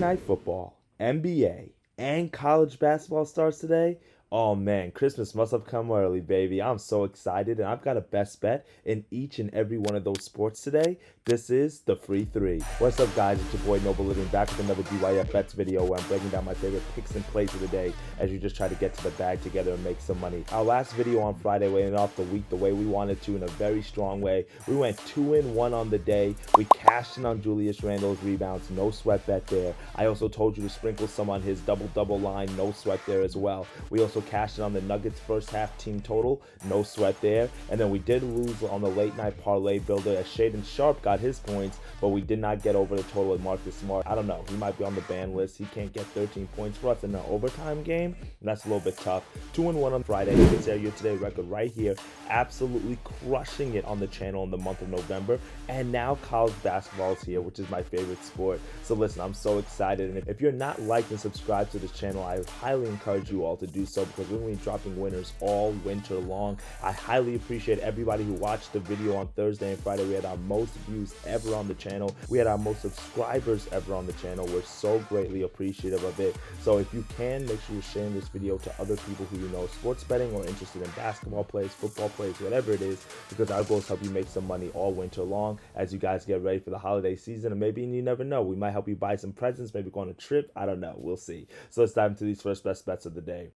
Night Football, NBA, and college basketball starts today. Oh man, Christmas must have come early, baby. I'm so excited, and I've got a best bet in each and every one of those sports today. This is the Free Three. What's up, guys? It's your boy Noble Living back with another DYF Bets video where I'm breaking down my favorite picks and plays of the day as you just try to get to the bag together and make some money. Our last video on Friday went off the week the way we wanted to in a very strong way. We went 2-1 on the day. We cashed in on Julius Randle's rebounds. No sweat bet there. I also told you to sprinkle some on his double-double line. No sweat there as well. We also cashed in on the Nuggets first half team total. No sweat there. And then we did lose on the late night parlay builder as Shaden Sharp got his points, but we did not get over the total with Marcus Smart. I don't know. He might be on the ban list. He can't get 13 points for us in an overtime game. That's a little bit tough. 2-1 on Friday. You can see our year-to-date record right here. Absolutely crushing it on the channel in the month of November. And now college basketball is here, which is my favorite sport. So listen, I'm so excited. And if you're not liked and subscribed to this channel, I highly encourage you all to do so because we're going to be dropping winners all winter long. I highly appreciate everybody who watched the video on Thursday and Friday. We had our most views ever on the channel. We had our most subscribers ever on the channel. We're so greatly appreciative of it. So if you can, make sure you're sharing this video to other people who you know sports betting or interested in basketball plays, football plays, whatever it is, because our goal is to help you make some money all winter long as you guys get ready for the holiday season. And maybe you never know, we might help you buy some presents, maybe go on a trip. I don't know. We'll see. So let's dive into these first best bets of the day.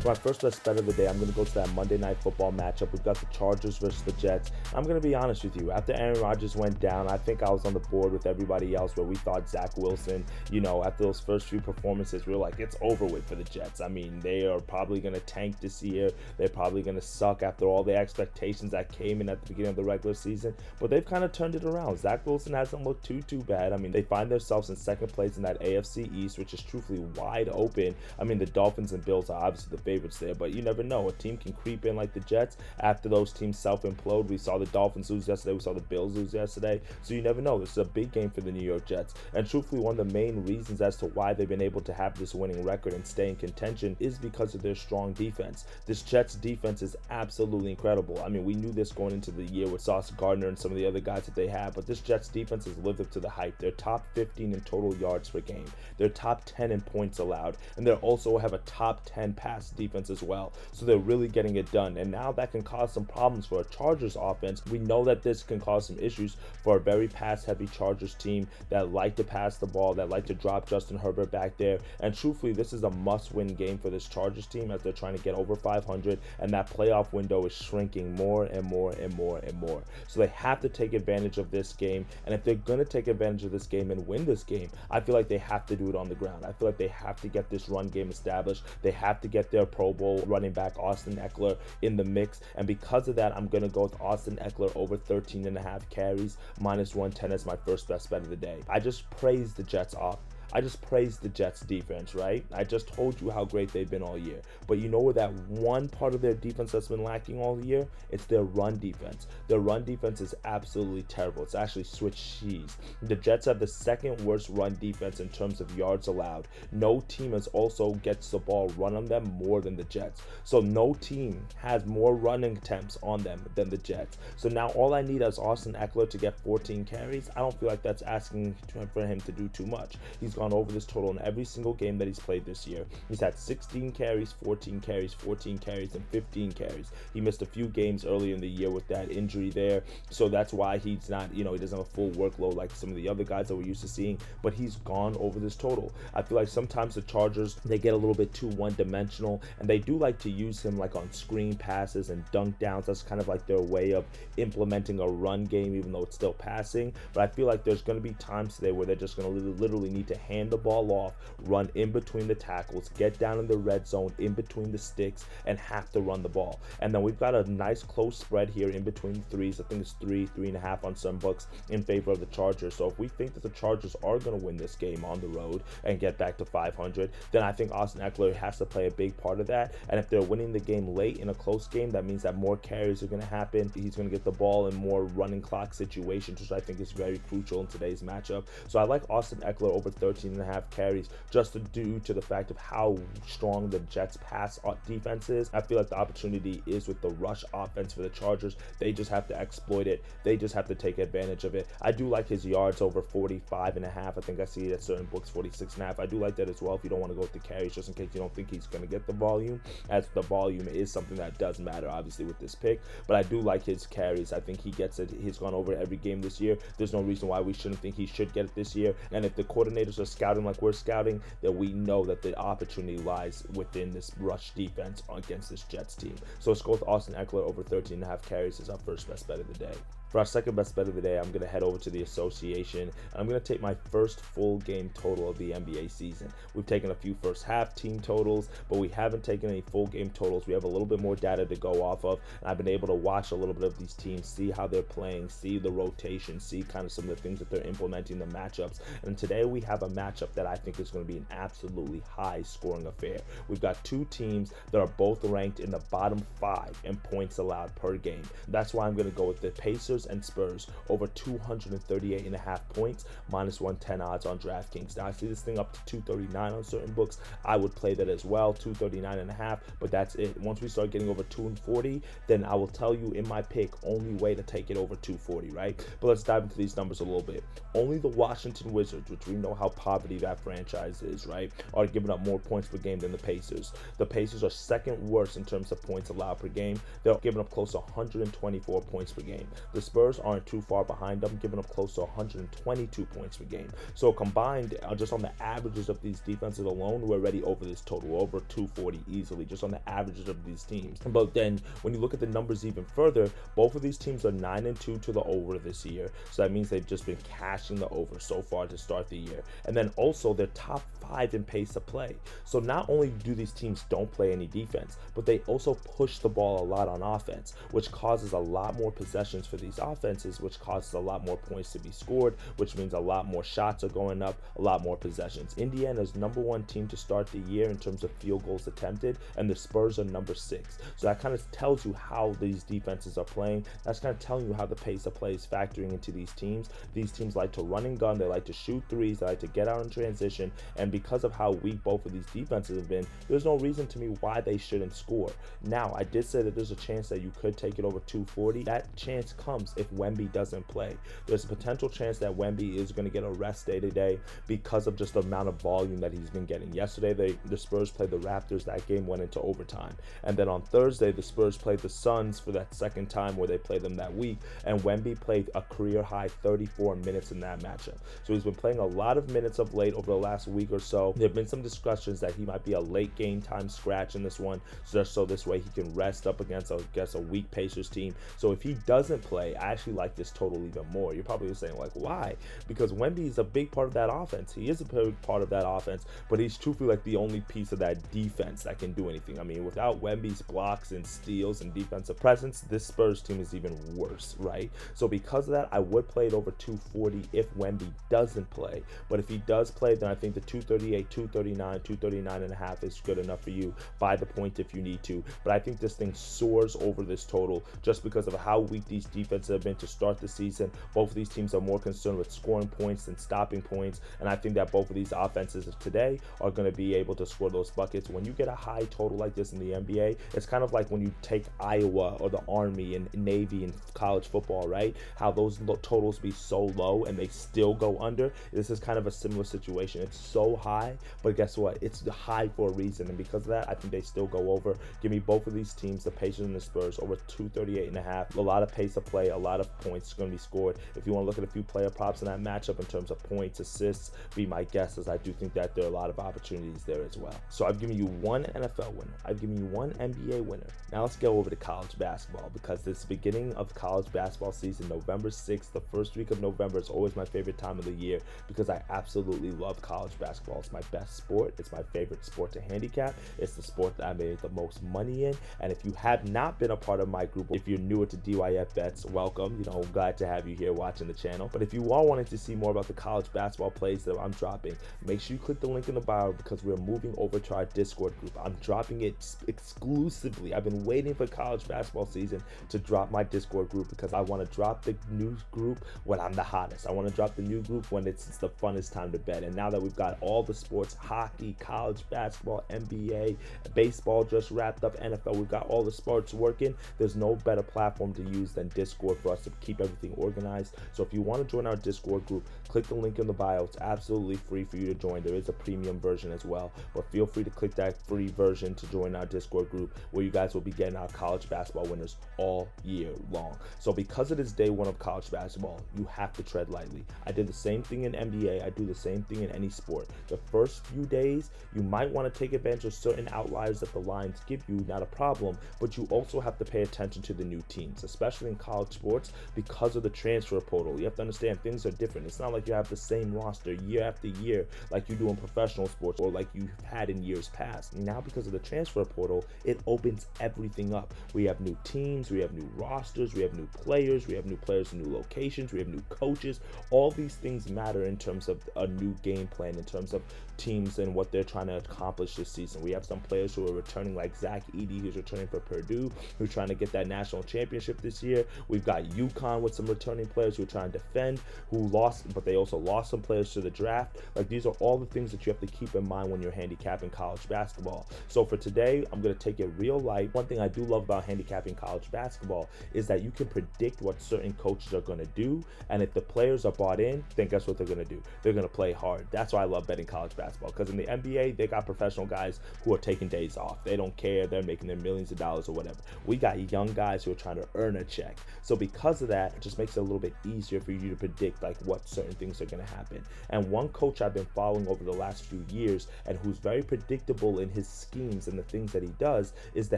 For my first best bet of the day, I'm going to go to that Monday Night Football matchup. We've got the Chargers versus the Jets. I'm going to be honest with you. After Aaron Rodgers went down, I think I was on the board with everybody else where we thought Zach Wilson, after those first few performances, we were like, it's over with for the Jets. I mean, they are probably going to tank this year. They're probably going to suck after all the expectations that came in at the beginning of the regular season. But they've kind of turned it around. Zach Wilson hasn't looked too bad. I mean, they find themselves in second place in that AFC East, which is truthfully wide open. I mean, the Dolphins and Bills are obviously the favorites there, but you never know. A team can creep in like the Jets after those teams self-implode. We saw the Dolphins lose yesterday. We saw the Bills lose yesterday. So you never know. This is a big game for the New York Jets. And truthfully, one of the main reasons as to why they've been able to have this winning record and stay in contention is because of their strong defense. This Jets defense is absolutely incredible. I mean, we knew this going into the year with Sauce Gardner and some of the other guys that they have, but this Jets defense has lived up to the hype. They're top 15 in total yards per game. They're top 10 in points allowed. And they also have a top 10 pass defense as well. So they're really getting it done. And now that can cause some problems for a Chargers offense. We know that this can cause some issues for a very pass-heavy Chargers team that like to pass the ball, that like to drop Justin Herbert back there. And truthfully, this is a must-win game for this Chargers team as they're trying to get over 500, and that playoff window is shrinking more and more and more and more. So they have to take advantage of this game. And if they're going to take advantage of this game and win this game, I feel like they have to do it on the ground. I feel like they have to get this run game established. They have to get their Pro Bowl running back Austin Eckler in the mix, and because of that, I'm going to go with Austin Eckler over 13.5 carries, minus 110 as my first best bet of the day. I just praised the Jets off. I just praised the Jets defense, right? I just told you how great they've been all year. But you know where that one part of their defense that's been lacking all year? It's their run defense. Their run defense is absolutely terrible. It's actually switch cheese. The Jets have the second worst run defense in terms of yards allowed. No team also gets the ball run on them more than the Jets. So no team has more running attempts on them than the Jets. So now all I need is Austin Eckler to get 14 carries. I don't feel like that's asking for him to do too much. He's gone over this total in every single game that he's played this year. He's had 16 carries, 14 carries, 14 carries, and 15 carries. He missed a few games earlier in the year with that injury there, so that's why he's not, he doesn't have a full workload like some of the other guys that we're used to seeing, but he's gone over this total. I feel like sometimes the Chargers, they get a little bit too one-dimensional, and they do like to use him like on screen passes and dunk downs. That's kind of like their way of implementing a run game, even though it's still passing. But I feel like there's going to be times today where they're just going to literally need to hand the ball off, run in between the tackles, get down in the red zone, in between the sticks, and have to run the ball. And then we've got a nice close spread here in between the threes. I think it's 3.5 on some books in favor of the Chargers. So if we think that the Chargers are going to win this game on the road and get back to 500, then I think Austin Eckler has to play a big part of that. And if they're winning the game late in a close game, that means that more carries are going to happen. He's going to get the ball in more running clock situations, which I think is very crucial in today's matchup. So I like Austin Eckler over 13 13.5 carries, just due to the fact of how strong the Jets pass defense is. I feel like the opportunity is with the rush offense for the Chargers. They just have to exploit it. They just have to take advantage of it. I do like his yards over 45.5. I think I see it at certain books, 46.5. I do like that as well if you don't want to go with the carries, just in case you don't think he's going to get the volume, as the volume is something that does matter, obviously, with this pick. But I do like his carries. I think he gets it. He's gone over every game this year. There's no reason why we shouldn't think he should get it this year. And if the coordinators are scouting like we're scouting, then we know that the opportunity lies within this rush defense against this Jets team. So let's go with Austin Eckler over 13.5 carries as our first best bet of the day. For our second best bet of the day, I'm going to head over to the association, and I'm going to take my first full game total of the NBA season. We've taken a few first half team totals, but we haven't taken any full game totals. We have a little bit more data to go off of, and I've been able to watch a little bit of these teams, see how they're playing, see the rotation, see kind of some of the things that they're implementing, the matchups. And today we have a matchup that I think is going to be an absolutely high scoring affair. We've got two teams that are both ranked in the bottom 5 in points allowed per game. That's why I'm going to go with the Pacers and Spurs over 238.5 points, minus 110 odds on DraftKings. Now I see this thing up to 239 on certain books. I would play that as well, 239.5, but that's it. Once we start getting over 240, then I will tell you in my pick only way to take it over 240, right? But let's dive into these numbers a little bit. Only the Washington Wizards, which we know how poverty that franchise is, right, are giving up more points per game than the Pacers. The Pacers are second worst in terms of points allowed per game. They're giving up close to 124 points per game. The Spurs aren't too far behind them, giving up close to 122 points per game. So combined, just on the averages of these defenses alone, we're already over this total, over 240 easily, just on the averages of these teams. But then when you look at the numbers even further, both of these teams are 9-2 to the over this year. So that means they've just been cashing the over so far to start the year. And then also they're top 5 in pace of play. So not only do these teams don't play any defense, but they also push the ball a lot on offense, which causes a lot more possessions for these offenses, which causes a lot more points to be scored, which means a lot more shots are going up, a lot more possessions. Indiana's number 1 team to start the year in terms of field goals attempted, and the Spurs are number 6. So that kind of tells you how these defenses are playing. That's kind of telling you how the pace of play is factoring into these teams. These teams like to run and gun, they like to shoot threes, they like to get out in transition, and because of how weak both of these defenses have been, there's no reason to me why they shouldn't score. Now, I did say that there's a chance that you could take it over 240. That chance comes if Wemby doesn't play. There's a potential chance that Wemby is going to get a rest day today because of just the amount of volume that he's been getting. Yesterday, the Spurs played the Raptors. That game went into overtime. And then on Thursday, the Spurs played the Suns for that second time where they played them that week, and Wemby played a career-high 34 minutes in that matchup. So he's been playing a lot of minutes of late over the last week or so. There have been some discussions that he might be a late game time scratch in this one, just so this way he can rest up against a weak Pacers team. So if he doesn't play, I actually like this total even more. You're probably saying, like, why? Because Wemby is a big part of that offense. He is a big part of that offense, but he's truthfully like the only piece of that defense that can do anything. I mean, without Wemby's blocks and steals and defensive presence, this Spurs team is even worse, right? So because of that, I would play it over 240 if Wemby doesn't play. But if he does play, then I think the 238, 239, 239.5 is good enough for you. Buy the point if you need to. But I think this thing soars over this total just because of how weak these defenses have been to start the season. Both of these teams are more concerned with scoring points than stopping points, and I think that both of these offenses of today are going to be able to score those buckets. When you get a high total like this in the NBA, it's kind of like when you take Iowa or the Army and Navy in college football, right? How those totals be so low and they still go under. This is kind of a similar situation. It's so high, but guess what? It's high for a reason, and because of that, I think they still go over. Give me both of these teams, the Pacers and the Spurs, over 238.5. A lot of pace of play, a lot of points going to be scored. If you want to look at a few player props in that matchup in terms of points, assists, be my guest, as I do think that there are a lot of opportunities there as well. So I've given you one NFL winner. I've given you one NBA winner. Now let's go over to college basketball, because it's the beginning of college basketball season. November 6th, the first week of November, is always my favorite time of the year because I absolutely love college basketball. It's my best sport. It's my favorite sport to handicap. It's the sport that I made the most money in. And if you have not been a part of my group, if you're newer to DYF Bets, welcome. welcome. Glad to have you here watching the channel. But if you are wanting to see more about the college basketball plays that I'm dropping, make sure you click the link in the bio because we're moving over to our Discord group. I'm dropping it exclusively. I've been waiting for college basketball season to drop my Discord group because I want to drop the news group when I'm the hottest. I want to drop the new group when it's the funnest time to bet. And now that we've got all the sports, hockey, college basketball, NBA, baseball just wrapped up, NFL, we've got all the sports working, there's no better platform to use than Discord for us to keep everything organized. So if you want to join our Discord group, click the link in the bio. It's absolutely free for you to join. There is a premium version as well, but feel free to click that free version to join our Discord group where you guys will be getting our college basketball winners all year long. So because it is day one of college basketball, you have to tread lightly. I did the same thing in NBA. I do the same thing in any sport. The first few days, you might want to take advantage of certain outliers that the lines give you, not a problem, but you also have to pay attention to the new teams, especially in college sports because of the transfer portal. You have to understand things are different. It's not like you have the same roster year after year like you do in professional sports or like you've had in years past. Now because of the transfer portal, it opens everything up. We have new teams, we have new rosters, we have new players, we have new players in new locations, we have new coaches. All these things matter in terms of a new game plan, in terms of teams and what they're trying to accomplish this season. We have some players who are returning, like Zach Edey, who's returning for Purdue, who's trying to get that national championship this year. We've got UConn with some returning players who are trying to defend, who lost, but they also lost some players to the draft. Like, these are all the things that you have to keep in mind when you're handicapping college basketball. So for today, I'm going to take it real light. One thing I do love about handicapping college basketball is that you can predict what certain coaches are going to do, and if the players are bought in, then guess what they're going to do? They're going to play hard. That's why I love betting college basketball, because in the NBA, they got professional guys who are taking days off. They don't care. They're making their millions of dollars or whatever. We got young guys who are trying to earn a check. So because of that, it just makes it a little bit easier for you to predict like what certain things are going to happen. And one coach I've been following over the last few years and who's very predictable in his schemes and the things that he does is the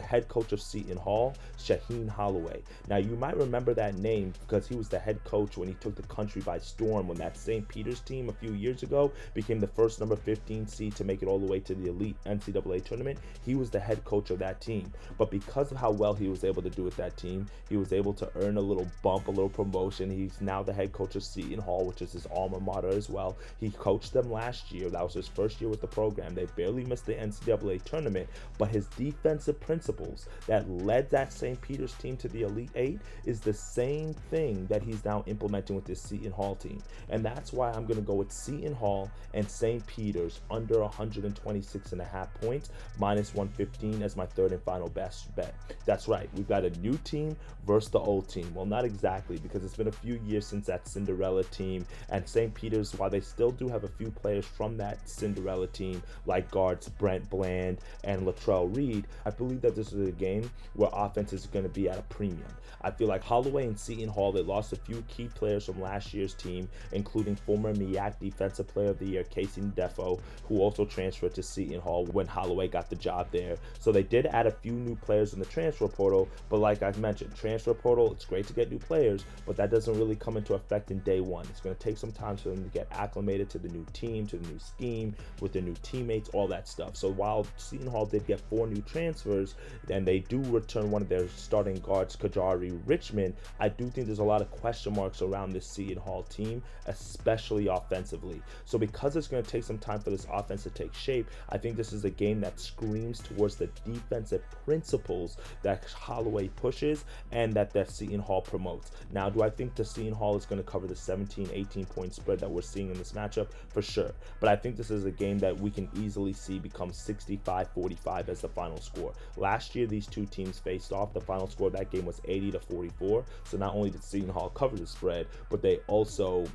head coach of Seton Hall, Shaheen Holloway. Now, you might remember that name because he was the head coach when he took the country by storm when that St. Peter's team a few years ago became the first number 15 seed to make it all the way to the elite NCAA tournament. He was the head coach of that team. But because of how well he was able to do with that team, he was able to earn a little bump, a little promotion. He's now the head coach of Seton Hall, which is his alma mater as well. He coached them last year. That was his first year with the program. They barely missed the NCAA tournament, but his defensive principles that led that St. Peter's team to the Elite Eight is the same thing that he's now implementing with this Seton Hall team. And that's why I'm going to go with Seton Hall and St. Peter's under 126.5 points, minus 115 as my third and final best bet. That's right. We've got a new team versus the old team. Well, not exactly, because it's been a few years since that Cinderella team, and St. Peter's, while they still do have a few players from that Cinderella team, like guards Brent Bland and Latrell Reed, I believe that this is a game where offense is going to be at a premium. I feel like Holloway and Seton Hall, they lost a few key players from last year's team, including former MEAC Defensive Player of the Year Casey Ndefo, who also transferred to Seton Hall when Holloway got the job there. So they did add a few new players in the transfer portal, but like I mentioned, transfer portal, it's great to get new players, but that doesn't really come into effect in day one. It's going to take some time for them to get acclimated to the new team, to the new scheme, with their new teammates, all that stuff. So while Seton Hall did get 4 new transfers, and they do return one of their starting guards, Kajari Richmond, I do think there's a lot of question marks around this Seton Hall team, especially offensively. So because it's going to take some time for this offense to take shape, I think this is a game that screams towards the defensive principles that Holloway pushes and that Seton Hall promotes. Now, do I think the Seton Hall is going to cover the 17-18 point spread that we're seeing in this matchup? For sure. But I think this is a game that we can easily see become 65-45 as the final score. Last year, these two teams faced off. The final score of that game was 80-44. So not only did Seton Hall cover the spread, but they also,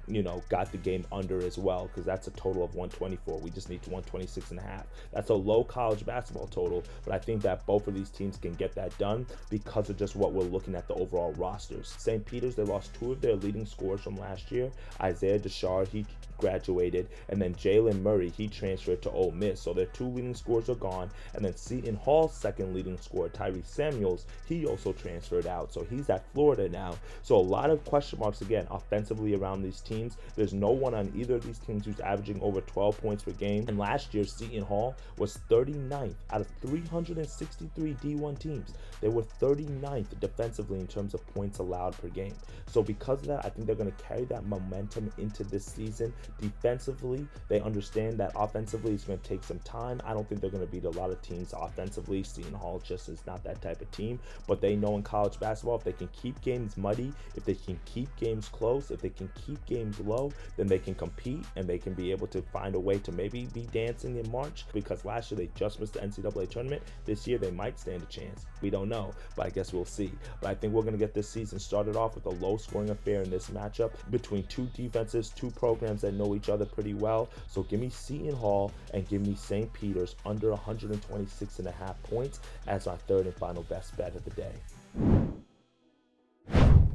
got the game under as well, because that's a total of 124. We just need 126.5. That's a low college basketball total, but I think that both of these teams can get that done because of just what we're looking at the overall rosters. St. Peter's, they lost 2 of their leading scorers from last year. Isaiah Deshard, he graduated, and then Jalen Murray, he transferred to Ole Miss. So their two leading scorers are gone, and then Seton Hall's second leading scorer, Tyree Samuels, he also transferred out. So he's at Florida now. So a lot of question marks again offensively around these teams. There's no one on either of these teams who's averaging over 12 points per game. And last year, Seton Hall was 39th out of 363 D1 teams. They were 39th defensively in terms of points allowed per game. So because of that, I think they're going to carry that momentum into this season. Defensively, they understand that offensively it's going to take some time. I don't think they're going to beat a lot of teams offensively. Seton Hall just is not that type of team, but they know in college basketball, if they can keep games muddy, if they can keep games close, if they can keep games low, then they can compete and they can be able to find a way to maybe be dancing in March, because last year they just missed the NCAA tournament. This year they might stand a chance. We don't know, but I guess we'll see. But I think we're going to get this season started off with a low scoring affair in this matchup between two defenses, two programs that know each other pretty well. So give me Seton Hall and give me St. Peter's under 126.5 points as my third and final best bet of the day.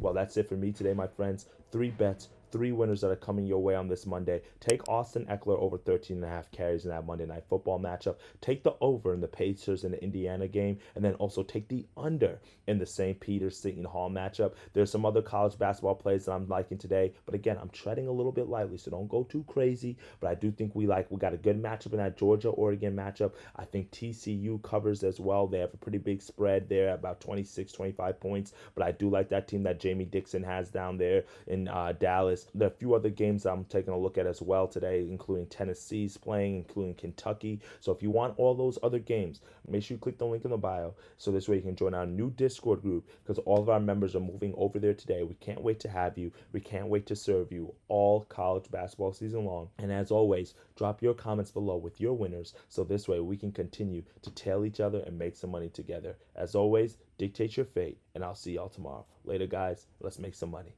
Well, that's it for me today, my friends. 3 bets, 3 winners that are coming your way on this Monday. Take Austin Eckler over 13.5 carries in that Monday Night Football matchup. Take the over in the Pacers and the Indiana game, and then also take the under in the St. Peter's Seton Hall matchup. There's some other college basketball plays that I'm liking today, but again, I'm treading a little bit lightly, so don't go too crazy. But I do think we got a good matchup in that Georgia-Oregon matchup. I think TCU covers as well. They have a pretty big spread there, about 26, 25 points. But I do like that team that Jamie Dixon has down there in Dallas. There are a few other games I'm taking a look at as well today, including Tennessee's playing, including Kentucky. So if you want all those other games, make sure you click the link in the bio so this way you can join our new Discord group, because all of our members are moving over there today. We can't wait to have you. We can't wait to serve you all college basketball season long. And as always, drop your comments below with your winners so this way we can continue to tail each other and make some money together. As always, dictate your fate, and I'll see y'all tomorrow. Later, guys. Let's make some money.